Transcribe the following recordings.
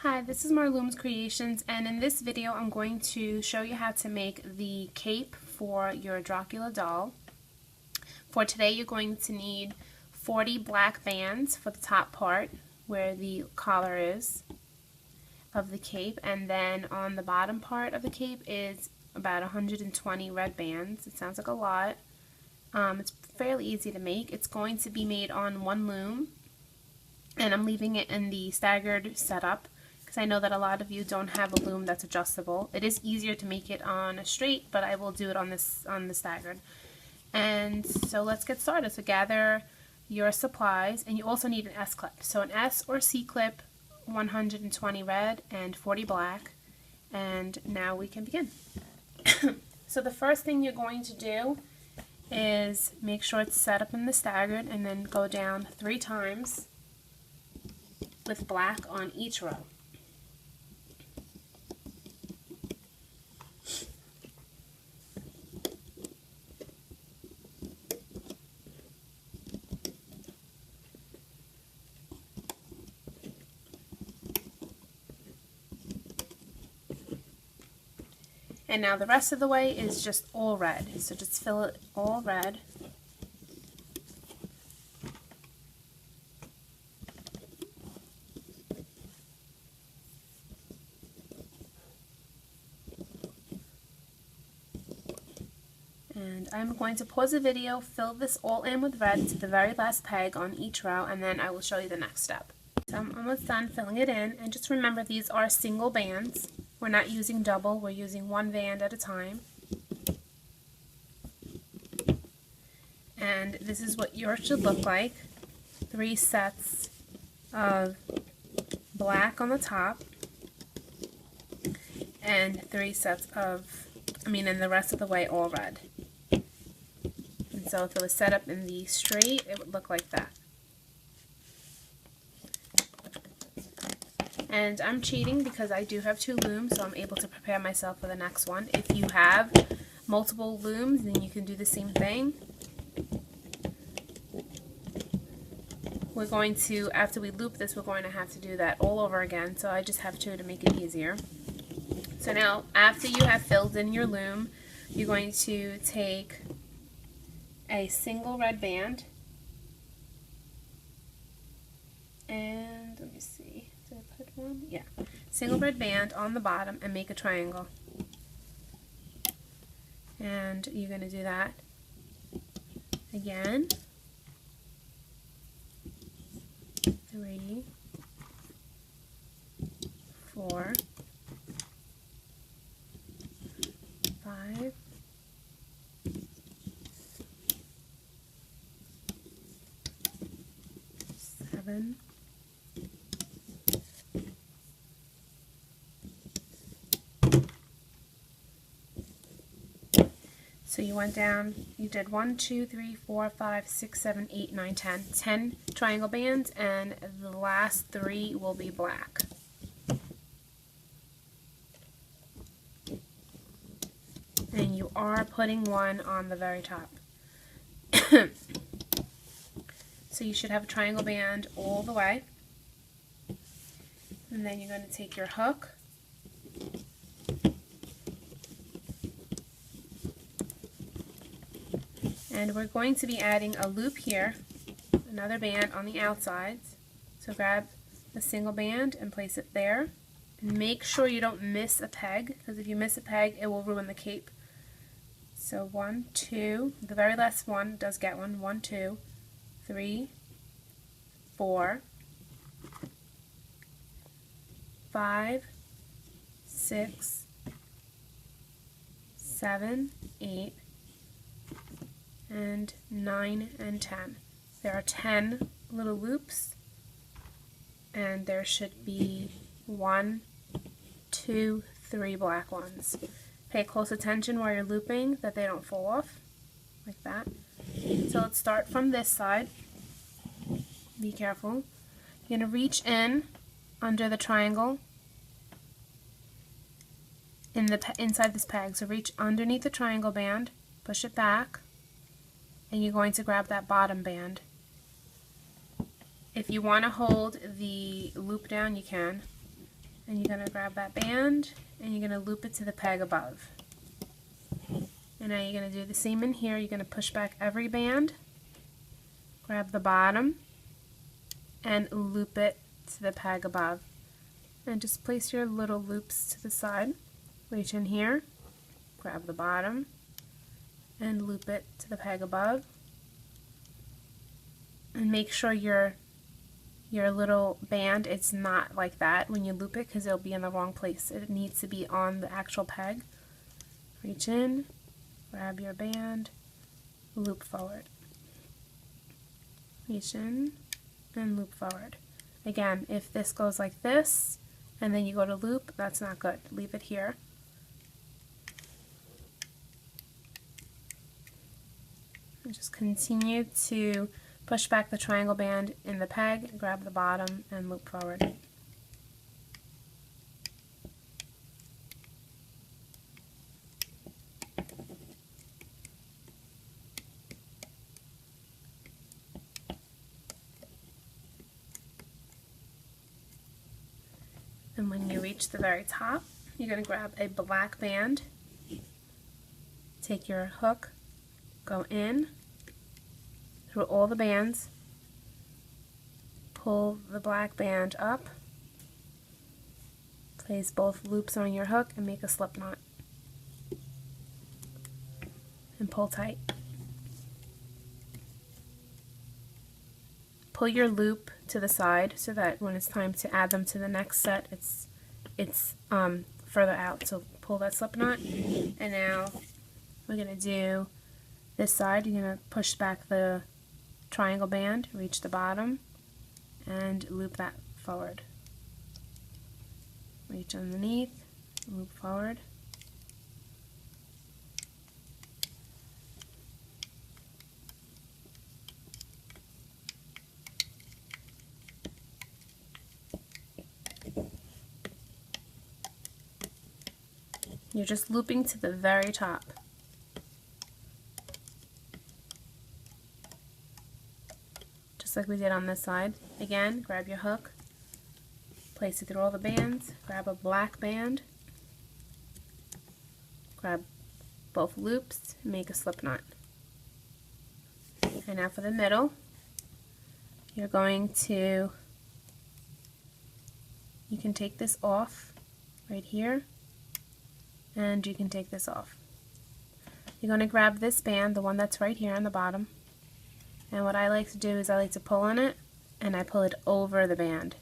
Hi, this is Marloomz Creations, and in this video I'm going to show you how to make the cape for your Dracula doll. For today you're going to need 40 black bands for the top part where the collar is of the cape, and then on the bottom part of the cape is about 120 red bands. It sounds like a lot. It's fairly easy to make. It's going to be made on one loom, and I'm leaving it in the staggered setup because I know that a lot of you don't have a loom that's adjustable. It is easier to make it on a straight, but I will do it on the staggered. And so let's get started. So gather your supplies, and you also need an S clip. So an S or C clip, 120 red and 40 black, and now we can begin. So the first thing you're going to do is make sure it's set up in the staggered, and then go down 3 times with black on each row. And now the rest of the way is just all red. So just fill it all red. And I'm going to pause the video, fill this all in with red to the very last peg on each row, and then I will show you the next step. So I'm almost done filling it in, and just remember these are single bands. We're not using double, we're using one band at a time. And this is what yours should look like. 3 sets of black on the top, and 3 sets of, and the rest of the way all red. And so if it was set up in the straight, it would look like that. And I'm cheating because I do have 2 looms, so I'm able to prepare myself for the next one. If you have multiple looms, then you can do the same thing. We're going to, after we loop this, we're going to have to do that all over again, so I just have 2 to make it easier. So now, after you have filled in your loom, you're going to take a single red band, and let me see. Did I put one? Yeah. Single red band on the bottom and make a triangle. And you're going to do that again. 3, 4, 5, 7, 8. So you went down, you did 1, 2, 3, 4, 5, 6, 7, 8, 9, 10. 10 triangle bands, and the last 3 will be black. And you are putting one on the very top. So you should have a triangle band all the way. And then you're going to take your hook, and we're going to be adding a loop here, another band on the outsides. So grab a single band and place it there. And make sure you don't miss a peg, because if you miss a peg, it will ruin the cape. So 1, 2, the very last one does get one. 1, 2, 3, 4, 5, 6, 7, 8, and 9 and 10. There are 10 little loops, and there should be 1, 2, 3 black ones. Pay close attention while you're looping that they don't fall off, like that. So let's start from this side. Be careful. You're going to reach in under the triangle inside this peg. So reach underneath the triangle band, push it back, and you're going to grab that bottom band. If you want to hold the loop down, you can. And you're going to grab that band and you're going to loop it to the peg above. And now you're going to do the same in here. You're going to push back every band, grab the bottom, and loop it to the peg above. And just place your little loops to the side. Reach in here, grab the bottom, and loop it to the peg above. And make sure your little band, it's not like that when you loop it, because it'll be in the wrong place. It needs to be on the actual peg. Reach in, grab your band, loop forward. Reach in and loop forward. Again, if this goes like this and then you go to loop, that's not good. Leave it here. And just continue to push back the triangle band in the peg, grab the bottom, and loop forward. And when you reach the very top, you're going to grab a black band, take your hook, go in through all the bands, pull the black band up, place both loops on your hook and make a slip knot, and pull tight. Pull your loop to the side so that when it's time to add them to the next set, it's further out. So pull that slip knot, and now we're going to do this side. You're going to push back the triangle band, reach the bottom, and loop that forward. Reach underneath, loop forward. You're just looping to the very top. Just like we did on this side. Again, grab your hook, place it through all the bands, grab a black band, grab both loops, and make a slip knot. And now for the middle, you're going to, you can take this off right here, and you can take this off. You're going to grab this band, the one that's right here on the bottom, and what I like to do is I like to pull on it, and I pull it over the band.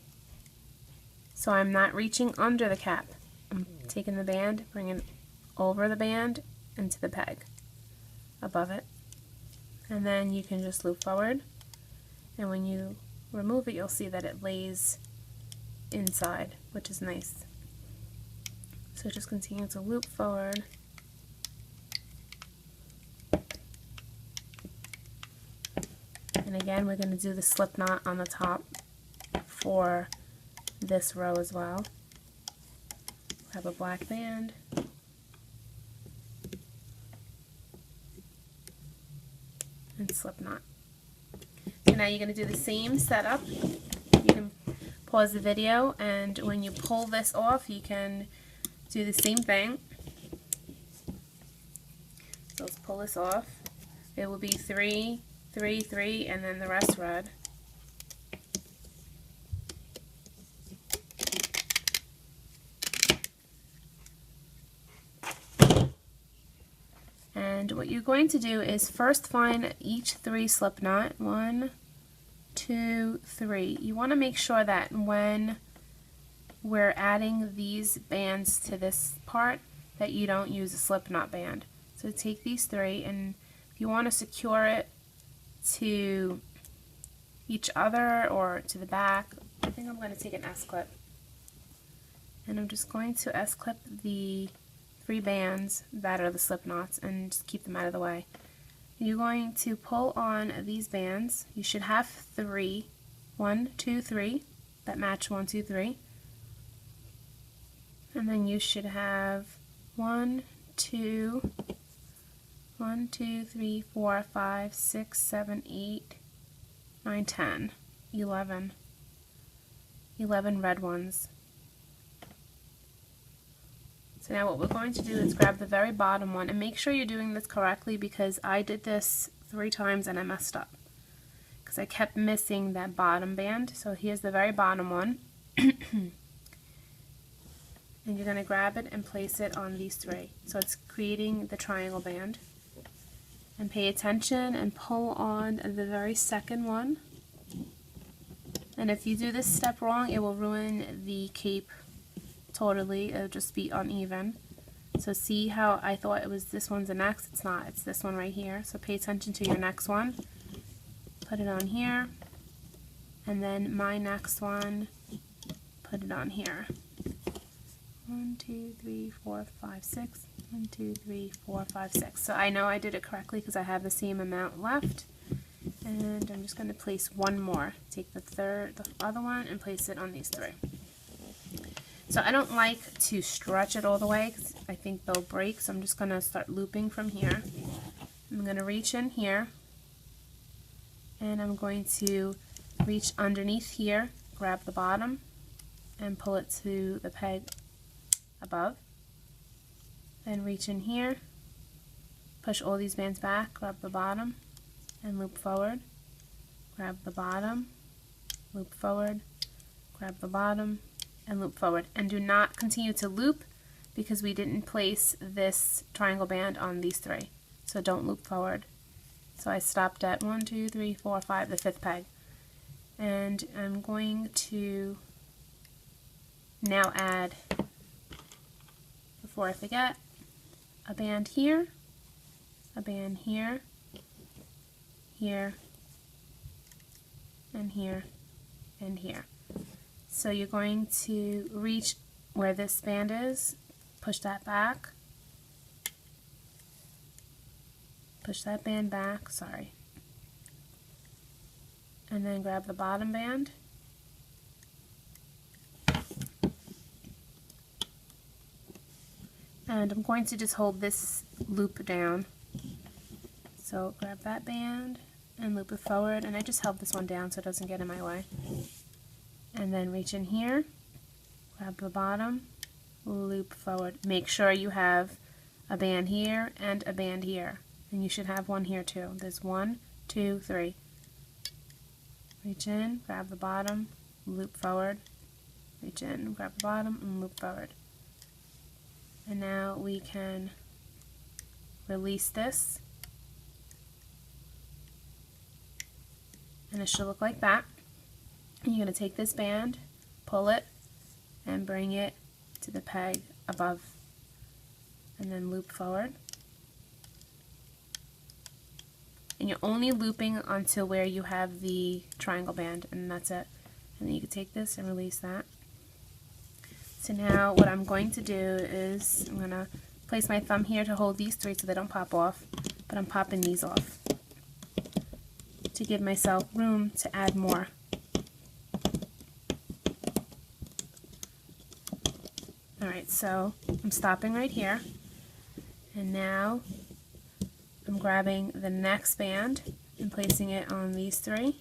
So I'm not reaching under the cap. I'm taking the band, bringing it over the band into the peg above it. And then you can just loop forward, and when you remove it, you'll see that it lays inside, which is nice. So just continue to loop forward. And again, we're going to do the slip knot on the top for this row as well. Grab a black band. And slip knot. So now you're going to do the same setup. You can pause the video, and when you pull this off, you can do the same thing. So let's pull this off. It will be 3, 3, 3, and then the rest red. And what you're going to do is first find each 3 slip knot. 1, 2, 3. You want to make sure that when we're adding these bands to this part that you don't use a slip knot band. So take these 3, and if you want to secure it to each other or to the back, I think I'm going to take an S-clip. And I'm just going to S-clip the 3 bands that are the slip knots and just keep them out of the way. You're going to pull on these bands. You should have 3. 1, 2, 3 that match 1, 2, 3. And then you should have 1, 2, 3, 4, 5, 6, 7, 8, 9, 10, 11 red ones. So now what we're going to do is grab the very bottom one, and make sure you're doing this correctly, because I did this 3 times and I messed up because I kept missing that bottom band. So here's the very bottom one. And you're going to grab it and place it on these 3. So it's creating the triangle band. And pay attention and pull on the very second one. And if you do this step wrong, it will ruin the cape totally. It'll just be uneven. So see how I thought it was this one's the next? It's not. It's this one right here. So pay attention to your next one. Put it on here. And then my next one, put it on here. 1, 2, 3, 4, 5, 6. 1, 2, 3, 4, 5, 6. So I know I did it correctly because I have the same amount left. And I'm just going to place one more. Take the other one and place it on these 3. So I don't like to stretch it all the way because I think they'll break. So I'm just going to start looping from here. I'm going to reach in here. And I'm going to reach underneath here, grab the bottom, and pull it to the peg above. Then reach in here, push all these bands back, grab the bottom, and loop forward. Grab the bottom, loop forward, grab the bottom, and loop forward. And do not continue to loop because we didn't place this triangle band on these 3. So don't loop forward. So I stopped at 1, 2, 3, 4, 5, the 5th peg. And I'm going to now add, before I forget, a band here, a band here, here, and here, and here. So you're going to reach where this band is, push that back, push that band back, sorry, and then grab the bottom band, and I'm going to just hold this loop down. So grab that band and loop it forward, and I just held this one down so it doesn't get in my way. And then reach in here, grab the bottom, loop forward. Make sure you have a band here and a band here, and you should have one here too. There's 1, 2, 3. Reach in, grab the bottom, loop forward, reach in, grab the bottom, and loop forward. And now we can release this, and it should look like that. And you're going to take this band, pull it, and bring it to the peg above, and then loop forward. And you're only looping until where you have the triangle band, and that's it. And then you can take this and release that. So now what I'm going to do is I'm going to place my thumb here to hold these 3 so they don't pop off, but I'm popping these off to give myself room to add more. Alright, so I'm stopping right here, and now I'm grabbing the next band and placing it on these 3,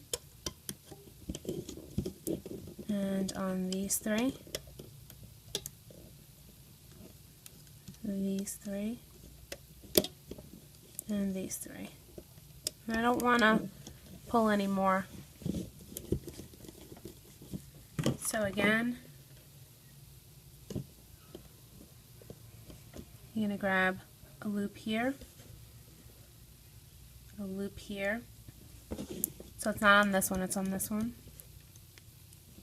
and on these 3, these 3, and these 3. And I don't want to pull any more. So again, you're going to grab a loop here, a loop here. So it's not on this one, it's on this one.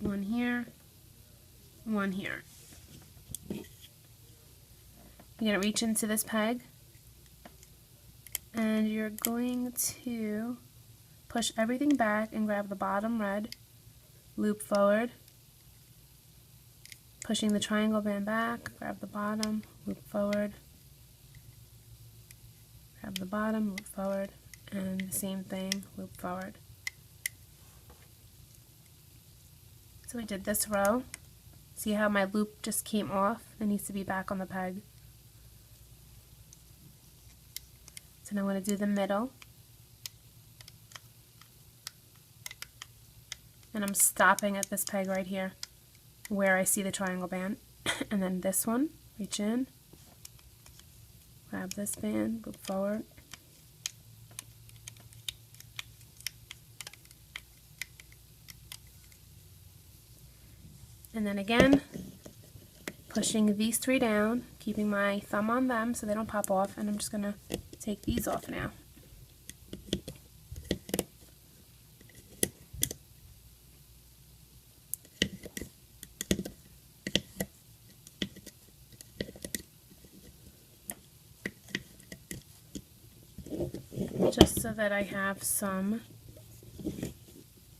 One here, one here. You're going to reach into this peg, and you're going to push everything back and grab the bottom red, loop forward, pushing the triangle band back, grab the bottom, loop forward, grab the bottom, loop forward, and the same thing, loop forward. So we did this row. See how my loop just came off? It needs to be back on the peg. So now I'm going to do the middle. And I'm stopping at this peg right here where I see the triangle band. And then this one, reach in, grab this band, loop forward, and then again pushing these three down, keeping my thumb on them so they don't pop off, and I'm just going to take these off now. Just so that I have some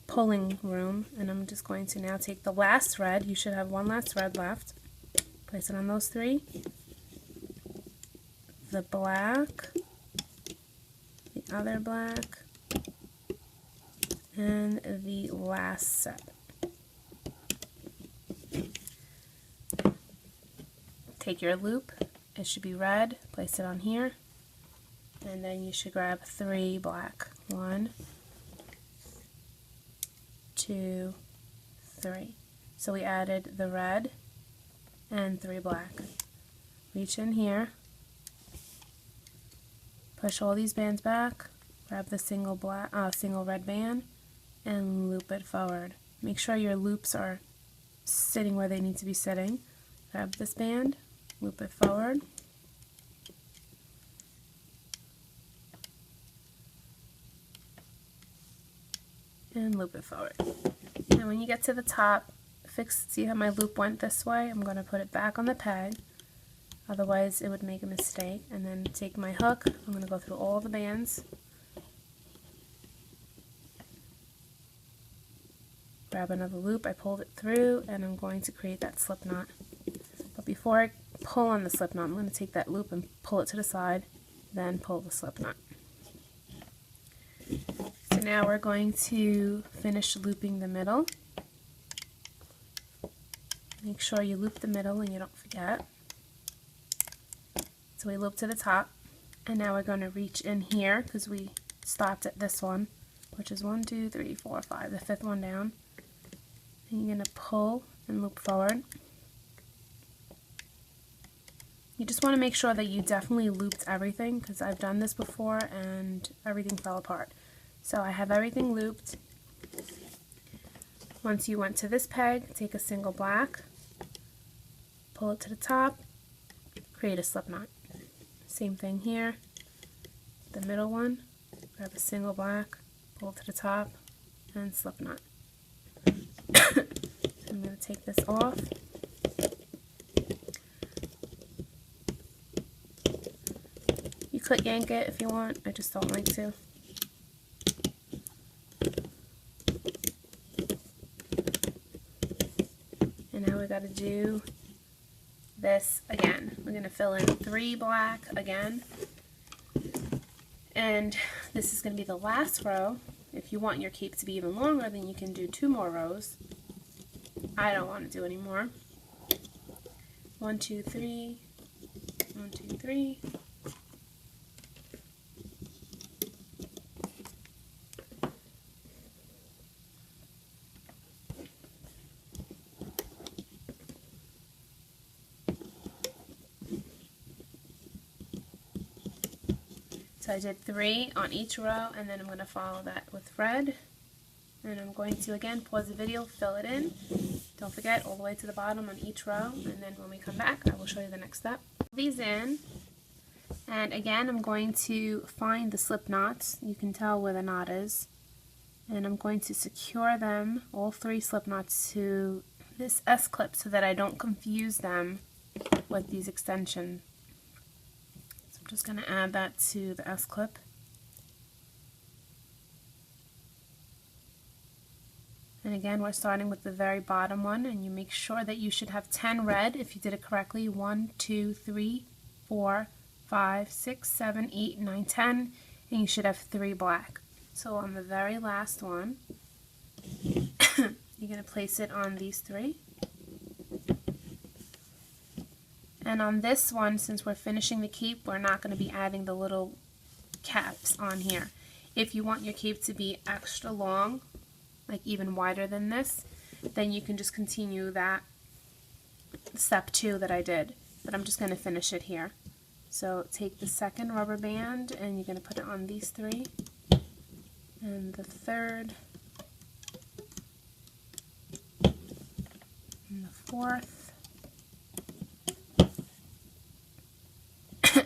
pulling room, and I'm just going to now take the last thread. You should have one last thread left. Place it on those three. The black, the other black, and the last set. Take your loop, it should be red, place it on here, and then you should grab three black. 1, 2, 3. So we added the red and 3 black. Reach in here, push all these bands back, grab the single red band, and loop it forward. Make sure your loops are sitting where they need to be sitting. Grab this band, loop it forward, and loop it forward. And when you get to the top, see how my loop went this way? I'm going to put it back on the peg, otherwise it would make a mistake. And then take my hook, I'm going to go through all the bands, grab another loop, I pulled it through, and I'm going to create that slip knot. But before I pull on the slip knot, I'm going to take that loop and pull it to the side, then pull the slip knot. So now we're going to finish looping the middle. Make sure you loop the middle and you don't forget. So we loop to the top, and now we're going to reach in here because we stopped at this one, which is 1, 2, 3, 4, 5, the 5th one down. And you're going to pull and loop forward. You just want to make sure that you definitely looped everything, because I've done this before and everything fell apart. So I have everything looped. Once you went to this peg, take a single black, pull it to the top, create a slip knot. Same thing here, the middle one, grab a single black, pull it to the top, and slip knot. So I'm going to take this off. You could yank it if you want, I just don't like to. And now we got to do this again. We're going to fill in 3 black again, and this is going to be the last row. If you want your cape to be even longer, then you can do 2 more rows. I don't want to do any more. 1, 2, 3, 1, 2, 3. So I did 3 on each row, and then I'm going to follow that with red. And I'm going to again pause the video, fill it in. Don't forget all the way to the bottom on each row, and then when we come back I will show you the next step. These in, and again I'm going to find the slip knots. You can tell where the knot is, and I'm going to secure them, all 3 slip knots, to this S-clip so that I don't confuse them with these extensions. I'm just going to add that to the S-clip. And again, we're starting with the very bottom one, and you make sure that you should have 10 red if you did it correctly. 1, 2, 3, 4, 5, 6, 7, 8, 9, 10, and you should have 3 black. So on the very last one, you're going to place it on these 3. And on this one, since we're finishing the cape, we're not going to be adding the little caps on here. If you want your cape to be extra long, like even wider than this, then you can just continue that step 2 that I did. But I'm just going to finish it here. So take the second rubber band and you're going to put it on these three, and the third, and the fourth.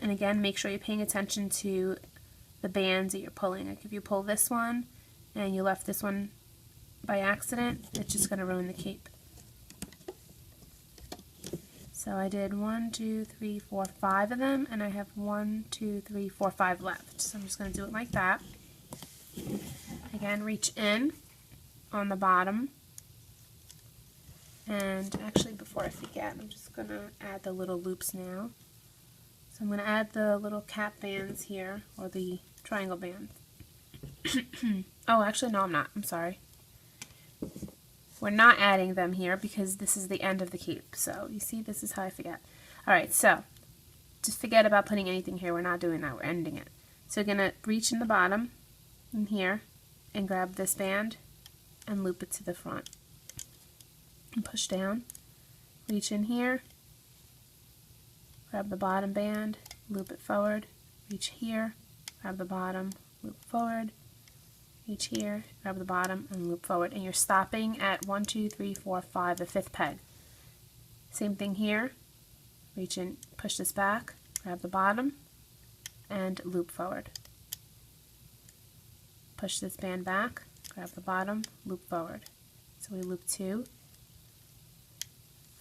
And again, make sure you're paying attention to the bands that you're pulling. Like if you pull this one and you left this one by accident, it's just going to ruin the cape. So I did 1, 2, 3, 4, 5 of them, and I have 1, 2, 3, 4, 5 left. So I'm just going to do it like that. Again, reach in on the bottom. And actually, before I forget, I'm just going to add the little loops now. So I'm going to add the little cap bands here, or the triangle bands. Oh, actually, no, I'm not. I'm sorry. We're not adding them here because this is the end of the cape. So you see, this is how I forget. Alright, so just forget about putting anything here. We're not doing that. We're ending it. So you're going to reach in the bottom in here and grab this band and loop it to the front. And push down. Reach in here. Grab the bottom band, loop it forward. Reach here. Grab the bottom, loop forward. Reach here, grab the bottom, and loop forward. And you're stopping at 1, 2, 3, 4, 5, the fifth peg. Same thing here. Reach in, push this back, grab the bottom, and loop forward. Push this band back, grab the bottom, loop forward. So we loop 2,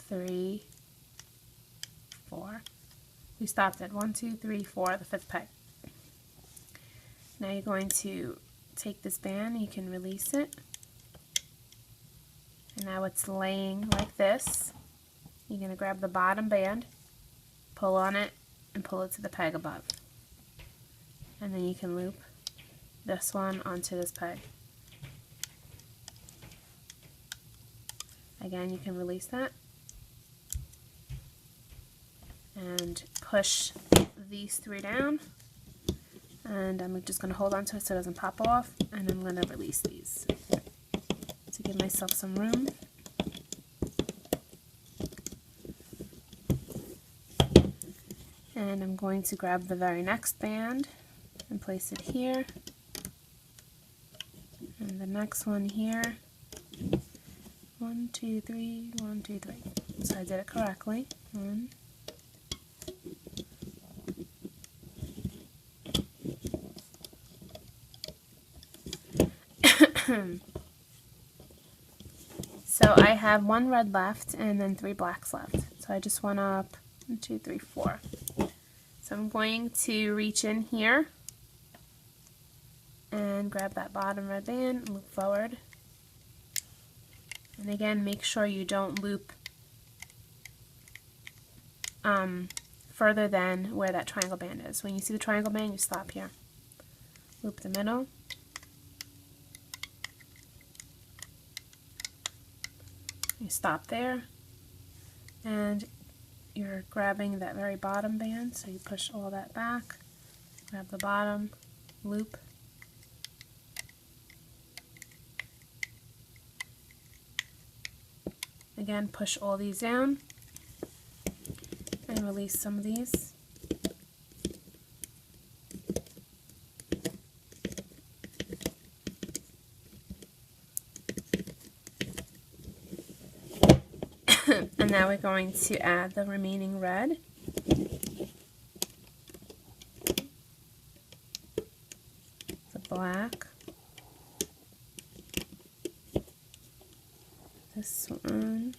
3, 4. We stopped at 1, 2, 3, 4, the fifth peg. Now you're going to take this band, you can release it, and now it's laying like this. You're going to grab the bottom band, pull on it, and pull it to the peg above. And then you can loop this one onto this peg. Again, you can release that and push these three down. And I'm just going to hold on to it so it doesn't pop off, and I'm going to release these to give myself some room. And I'm going to grab the very next band and place it here, and the next one here. 1, 2, 3, 1, 2, 3. So I did it correctly. 1, so I have 1 red left and then 3 blacks left. So I just went up 1, 2, 3, 4. So I'm going to reach in here and grab that bottom red band and loop forward. And again, make sure you don't loop further than where that triangle band is. When you see the triangle band, you stop here. Loop the middle. You stop there, and you're grabbing that very bottom band, so you push all that back, grab the bottom, loop, again push all these down, and release some of these. And now we're going to add the remaining red. The black. This one.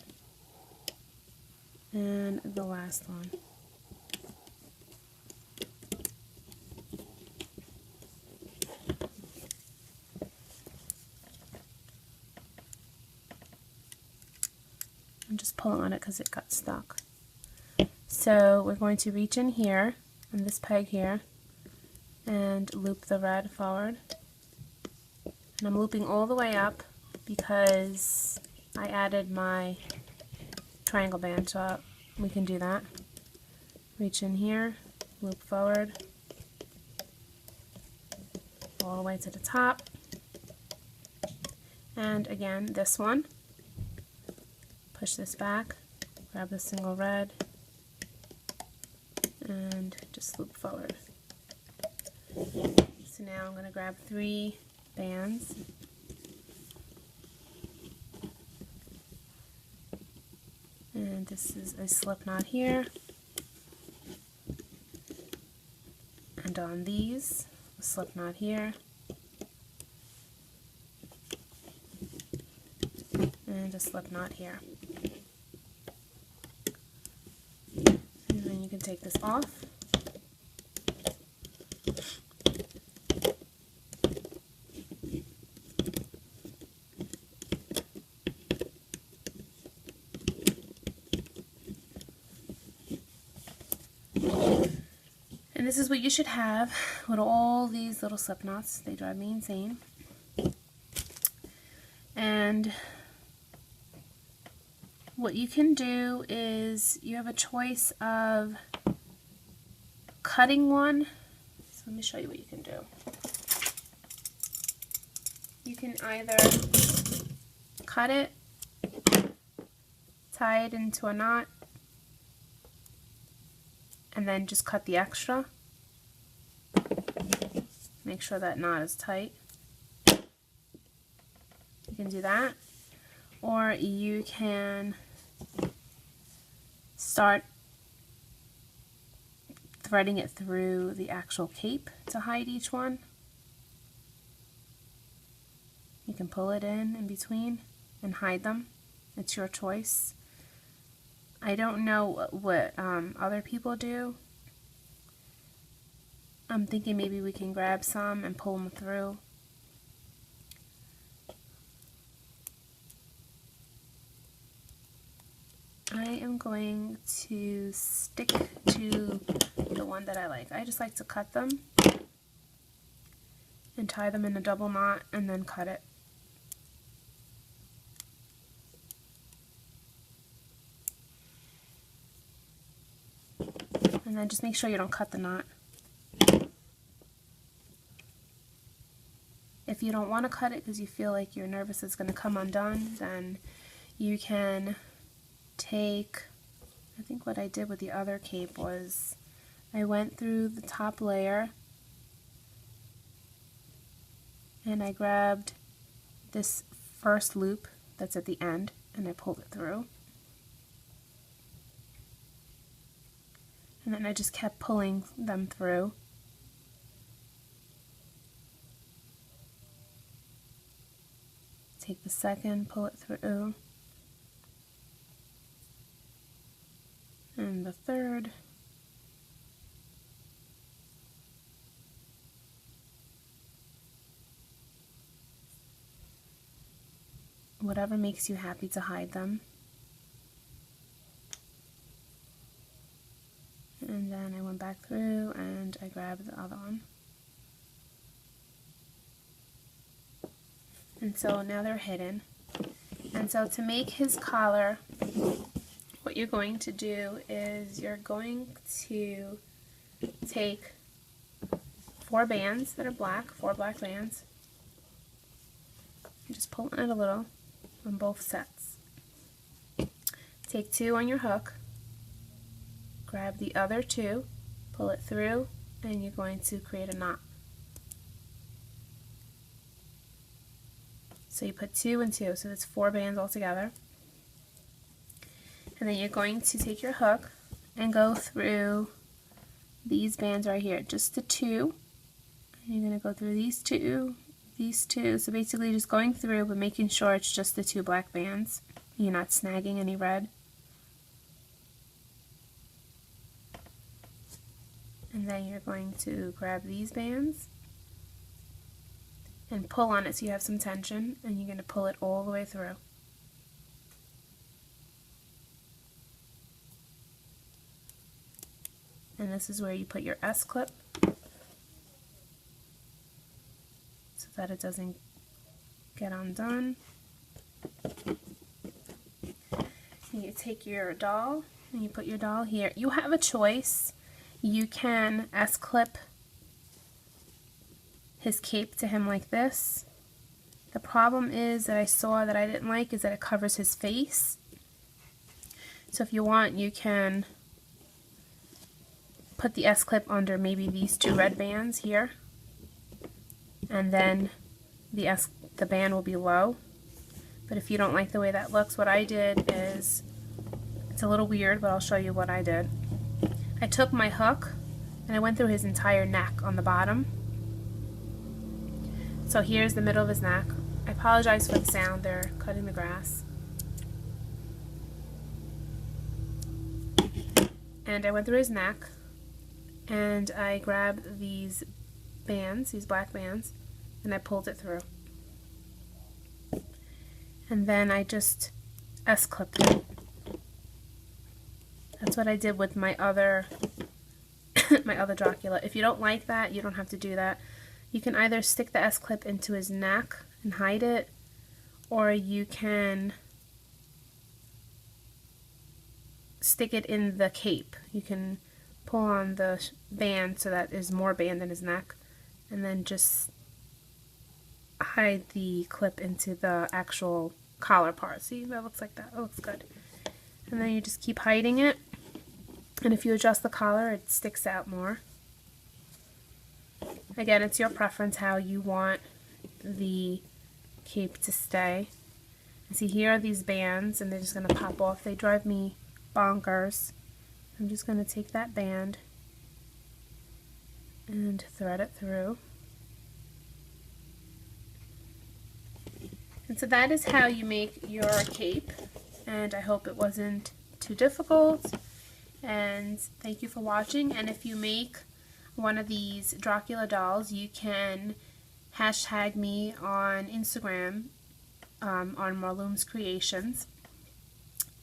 And the last one. I'm just pulling on it because it got stuck. So we're going to reach in here on this peg here and loop the red forward. And I'm looping all the way up because I added my triangle band, so we can do that. Reach in here, loop forward all the way to the top. And again, this one. Push this back, grab the single red, and just loop forward. So now I'm going to grab 3 bands. And this is a slip knot here. And on these, a slip knot here. And a slip knot here. And then you can take this off. And this is what you should have with all these little slip knots. They drive me insane. And what you can do is you have a choice of cutting one. So let me show you what you can do. You can either cut it, tie it into a knot, and then just cut the extra. Make sure that knot is tight. You can do that. Or you can start threading it through the actual cape to hide each one. You can pull it in between and hide them. It's your choice. I don't know what other people do. I'm thinking maybe we can grab some and pull them through. I am going to stick to the one that I like. I just like to cut them and tie them in a double knot and then cut it. And then just make sure you don't cut the knot. If you don't want to cut it because you feel like you're nervous it's going to come undone, then you can take, I think what I did with the other cape was I went through the top layer and I grabbed this first loop that's at the end and I pulled it through. And then I just kept pulling them through. Take the second, pull it through. And the third. Whatever makes you happy to hide them. And then I went back through and I grabbed the other one. And so now they're hidden. And so to make his collar, what you're going to do is you're going to take 4 bands that are black, 4 black bands. And just pull on it a little on both sets. Take 2 on your hook. Grab the other 2, pull it through, and you're going to create a knot. So you put 2 and 2, so that's 4 bands altogether. And then you're going to take your hook and go through these bands right here, just the 2. And you're going to go through these two. So basically just going through, but making sure it's just the 2 black bands. You're not snagging any red. And then you're going to grab these bands and pull on it so you have some tension, and you're going to pull it all the way through. And this is where you put your S-clip so that it doesn't get undone. And you take your doll and you put your doll here. You have a choice. You can S-clip his cape to him like this. The problem is that I saw that I didn't like is that it covers his face. So if you want, you can put the S-clip under maybe these two red bands here, and then the band will be low. But if you don't like the way that looks, what I did is, it's a little weird, but I'll show you what I did. I took my hook and I went through his entire neck on the bottom. So here's the middle of his neck. I apologize for the sound, they're cutting the grass. And I went through his neck and I grabbed these bands, these black bands, and I pulled it through. And then I just S-clipped it. That's what I did with my other my other Dracula. If you don't like that, you don't have to do that. You can either stick the S-clip into his neck and hide it, or you can stick it in the cape. You can pull on the band so that there's more band in his neck, and then just hide the clip into the actual collar part. See, that looks like that. It looks good. And then you just keep hiding it, and if you adjust the collar, it sticks out more. Again, it's your preference how you want the cape to stay. And see, here are these bands, and they're just going to pop off. They drive me bonkers. I'm just going to take that band and thread it through. And so that is how you make your cape, and I hope it wasn't too difficult. And thank you for watching. And if you make one of these Dracula dolls, you can hashtag me on Instagram on Marloomz Creations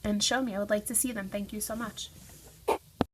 and show me. I would like to see them. Thank you so much.